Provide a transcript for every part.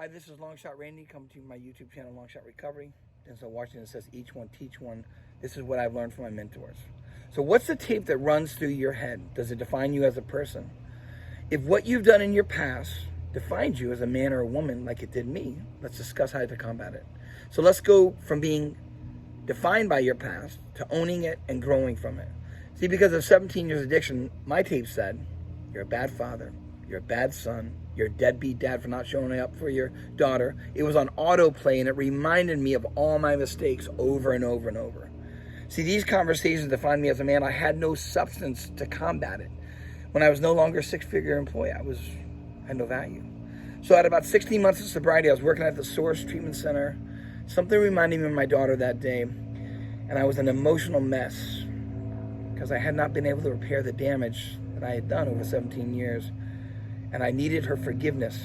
Hi, this is Longshot Randy coming to my YouTube channel, Longshot Recovery. Denzel Washington says, each one teach one. This is what I've learned from my mentors. So what's the tape that runs through your head? Does it define you as a person? If what you've done in your past defines you as a man or a woman like it did me, let's discuss how to combat it. So let's go from being defined by your past to owning it and growing from it. See, because of 17 years addiction, my tape said, you're a bad father, you're a bad son, you're a deadbeat dad for not showing up for your daughter. It was on autoplay, and it reminded me of all my mistakes over and over and over. See, these conversations defined me as a man. I had no substance to combat it. When I was no longer a six-figure employee, I had no value. So at about 16 months of sobriety, I was working at the Source Treatment Center. Something reminded me of my daughter that day, and I was an emotional mess because I had not been able to repair the damage that I had done over 17 years. And I needed her forgiveness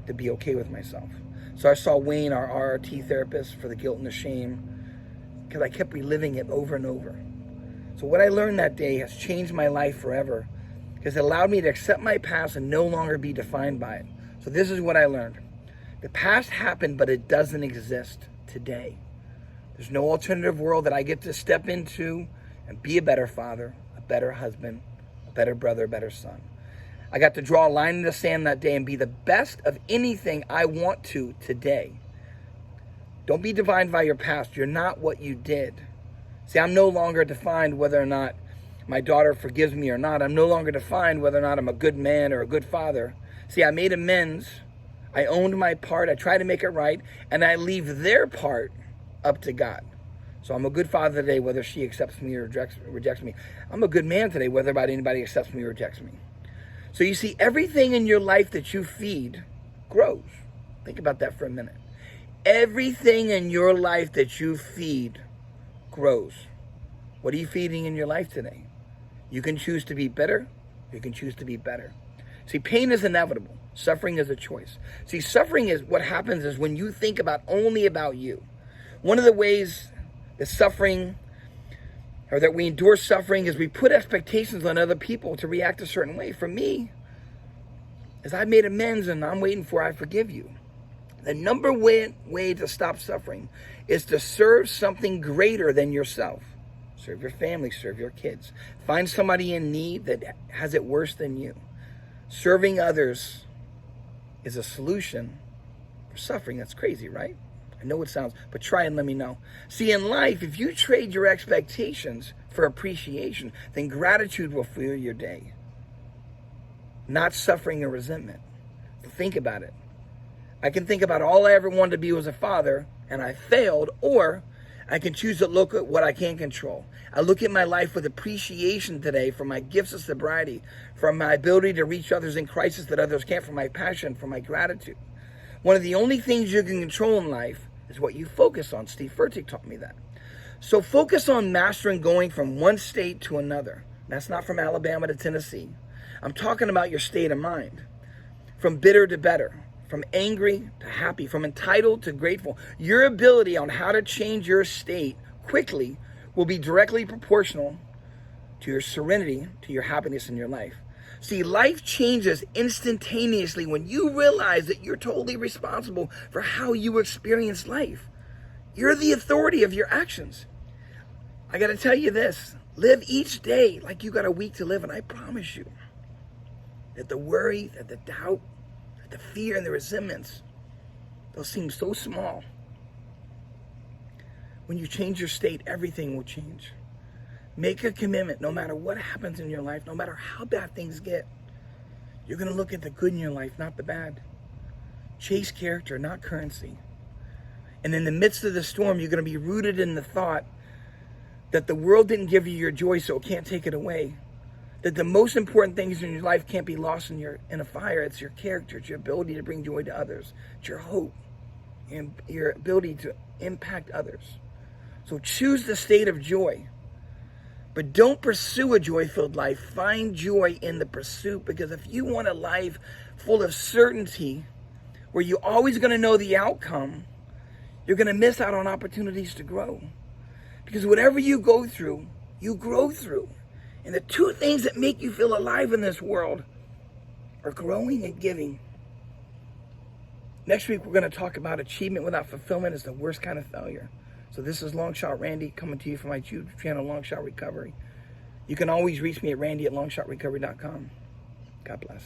to be okay with myself. So I saw Wayne, our RRT therapist, for the guilt and the shame, because I kept reliving it over and over. So what I learned that day has changed my life forever, because it allowed me to accept my past and no longer be defined by it. So this is what I learned. The past happened, but it doesn't exist today. There's no alternative world that I get to step into and be a better father, a better husband, a better brother, a better son. I got to draw a line in the sand that day and be the best of anything I want to today. Don't be defined by your past. You're not what you did. See, I'm no longer defined whether or not my daughter forgives me or not. I'm no longer defined whether or not I'm a good man or a good father. See, I made amends. I owned my part. I tried to make it right. And I leave their part up to God. So I'm a good father today, whether she accepts me or rejects me. I'm a good man today, whether anybody accepts me or rejects me. So you see, everything in your life that you feed grows. Think about that for a minute. Everything in your life that you feed grows. What are you feeding in your life today? You can choose to be bitter. You can choose to be better. See, pain is inevitable. Suffering is a choice. See, suffering is what happens is when you think only about you. One of the ways that suffering, or that we endure suffering, is we put expectations on other people to react a certain way. For me, as I made amends and I'm waiting for I forgive you, the number one way to stop suffering is to serve something greater than yourself. Serve your family, serve your kids. Find somebody in need that has it worse than you. Serving others is a solution for suffering. That's crazy, right? I know it sounds, but try and let me know. See, in life, if you trade your expectations for appreciation, then gratitude will fill your day, not suffering or resentment. Think about it. I can think about all I ever wanted to be was a father, and I failed, or I can choose to look at what I can control. I look at my life with appreciation today for my gifts of sobriety, for my ability to reach others in crisis that others can't, for my passion, for my gratitude. One of the only things you can control in life is what you focus on. Steve Furtick taught me that. So focus on mastering going from one state to another. That's not from Alabama to Tennessee. I'm talking about your state of mind. From bitter to better, from angry to happy, from entitled to grateful. Your ability on how to change your state quickly will be directly proportional to your serenity, to your happiness in your life. See, life changes instantaneously when you realize that you're totally responsible for how you experience life. You're the authority of your actions. I got to tell you this. Live each day like you got a week to live, and I promise you that the worry, that the doubt, that the fear and the resentments, they'll seem so small. When you change your state, everything will change. Make a commitment, no matter what happens in your life, no matter how bad things get, you're going to look at the good in your life, not the bad. Chase character, not currency. And in the midst of the storm, you're going to be rooted in the thought that the world didn't give you your joy, so it can't take it away. That the most important things in your life can't be lost in a fire. It's your character, it's your ability to bring joy to others, it's your hope, and your ability to impact others. So choose the state of joy. But don't pursue a joy-filled life. Find joy in the pursuit, because if you want a life full of certainty, where you're always going to know the outcome, you're going to miss out on opportunities to grow. Because whatever you go through, you grow through. And the two things that make you feel alive in this world are growing and giving. Next week, we're going to talk about achievement without fulfillment is the worst kind of failure. So this is Longshot Randy coming to you from my YouTube channel, Longshot Recovery. You can always reach me at randy@longshotrecovery.com. God bless.